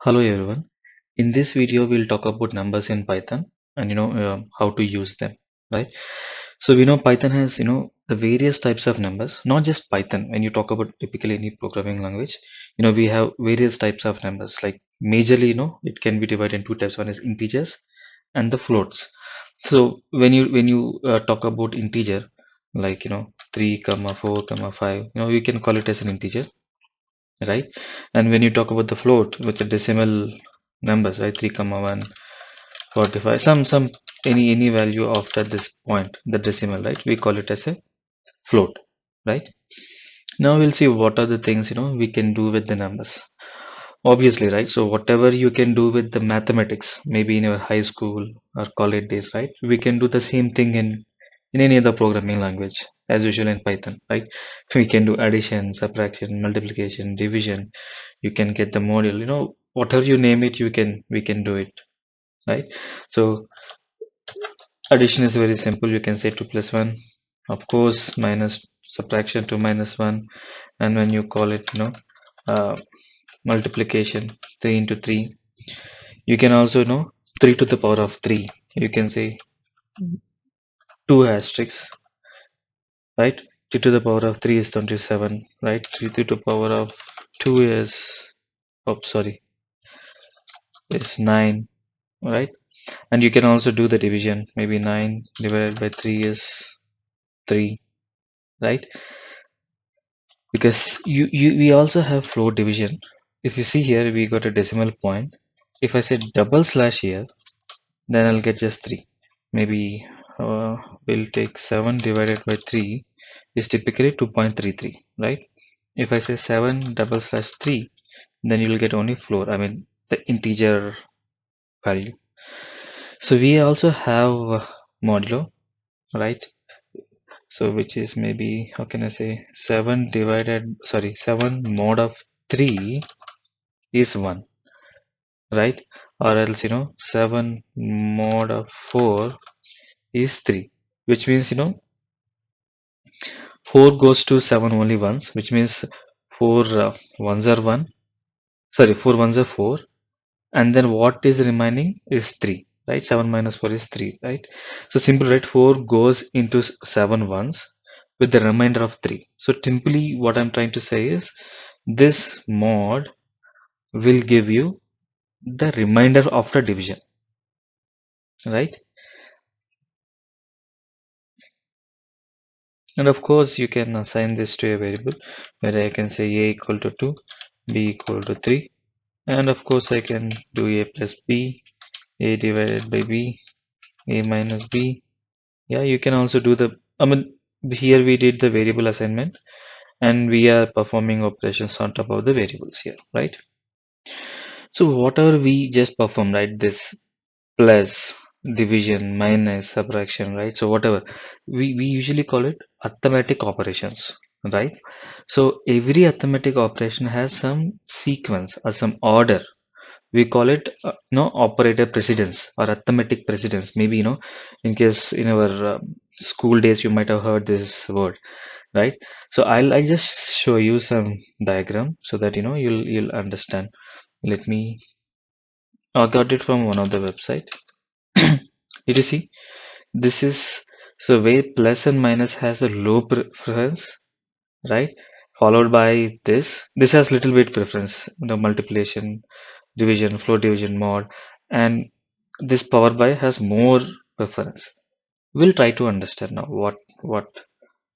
Hello everyone. In this video, we'll talk about numbers in Python and how to use them, right? So we know Python has the various types of numbers, not just Python. When you talk about typically any programming language, we have various types of numbers. Like majorly, it can be divided in two types. One is integers and the floats. So when you talk about integer, like 3 comma 4 comma 5, you can call it as an integer, right? And when you talk about the float with the decimal numbers, right, 3 comma 1 45, some any value after this point, the decimal, right, we call it as a float, right? Now we'll see what are the things we can do with the numbers, obviously, right? So whatever you can do with the mathematics, maybe in your high school or college days, right, we can do the same thing in any other programming language as usual in Python, right? We can do addition, subtraction, multiplication, division. You can get the module, whatever you name it, we can do it, right? So addition is very simple. You can say 2 plus 1, of course, minus subtraction 2 minus 1, and when you call it, uh, multiplication 3 into 3, you can also 3 to the power of 3. You can say 2 asterisks, right? 3 to the power of 3 is 27, right? 3 to the power of 2 is, oh, sorry, is 9, right? And you can also do the division. Maybe 9 divided by 3 is 3, right? Because we also have float division. If you see here, we got a decimal point. If I say double slash here, then I'll get just 3. Maybe we'll take 7 divided by 3 is typically 2.33, right? If I say 7 double slash 3, then you'll get only floor, I mean the integer value. So we also have modulo, right? So which is maybe, how can I say, 7 mod of 3 is 1, right? Or else 7 mod of 4 is 3, which means 4 goes to 7 only once, which means 4 ones are 1, sorry, 4 ones are 4, and then what is remaining is 3, right? 7 minus 4 is 3, right? So simple, right? 4 goes into 7 once with the remainder of 3. So simply what I'm trying to say is this mod will give you the remainder after division, right? And of course you can assign this to a variable where I can say a equal to 2, b equal to 3, and of course I can do a plus b, a divided by b, a minus b. Yeah, you can also do the, I mean, here we did the variable assignment and we are performing operations on top of the variables here, right? So whatever we just performed, right, this plus, division, minus, subtraction, right? So whatever, we usually call it arithmetic operations, right? So every arithmetic operation has some sequence or some order. We call it operator precedence or arithmetic precedence. Maybe in case in our school days you might have heard this word, right? So I just show you some diagram so that you'll understand. Let me, I got it from one of the website. Did you see? This is, so where plus and minus has a low preference, right? Followed by this. This has little bit preference, multiplication, division, float division mod, and this power by has more preference. We'll try to understand now what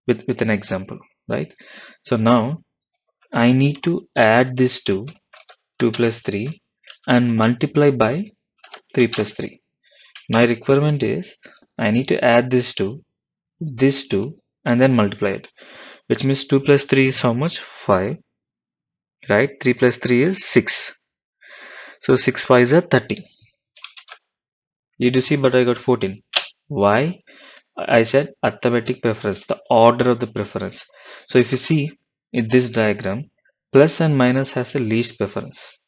with an example, right? So now I need to add this to 2 plus 3 and multiply by 3 plus 3. My requirement is I need to add this two and then multiply it, which means 2 plus 3 is how much? 5, right? 3 plus 3 is 6. So 6 5s are 30. You do see, but I got 14. Why? I said arithmetic preference, the order of the preference. So if you see in this diagram, plus and minus has the least preference,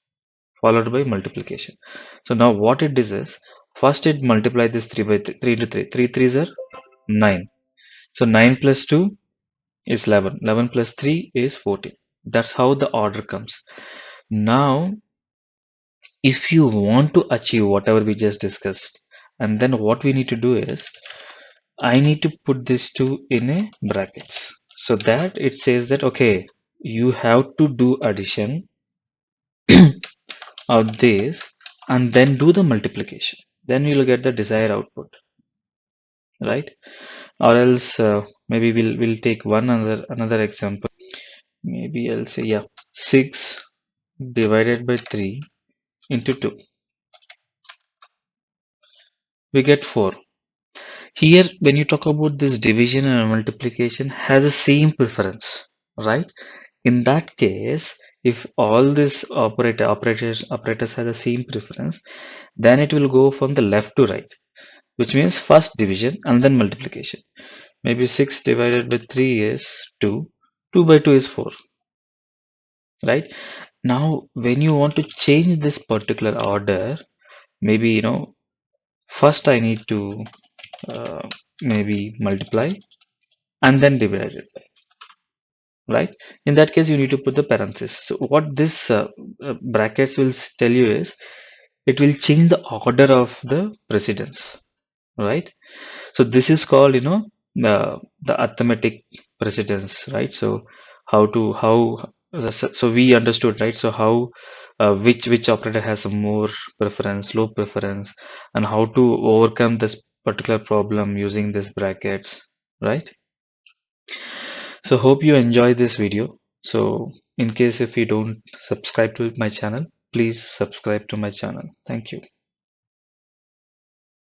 followed by multiplication. So now what it does is, first it multiply this 3 by 3, 3 to 3. 3 3s are 9. So 9 plus 2 is 11. 11 plus 3 is 14. That's how the order comes. Now if you want to achieve whatever we just discussed, and then what we need to do is I need to put this two in a brackets so that it says that okay, you have to do addition of this and then do the multiplication. Then you'll get the desired output, right? Or else maybe we'll take one another example. Maybe I'll say yeah, 6 divided by 3 into 2. We get 4. Here, when you talk about this division and multiplication, has the same preference, right? In that case, if all these operators have the same preference, then it will go from the left to right, which means first division and then multiplication. Maybe 6 divided by 3 is 2. 2 by 2 is 4, right? Now, when you want to change this particular order, maybe first I need to maybe multiply and then divide it by, right? In that case, you need to put the parenthesis. So what this brackets will tell you is it will change the order of the precedence, right? So this is called, the arithmetic precedence, right? So so we understood, right? So how which operator has a more preference, low preference, and how to overcome this particular problem using these brackets, right? So hope you enjoy this video. So in case if you don't subscribe to my channel, please subscribe to my channel. Thank you.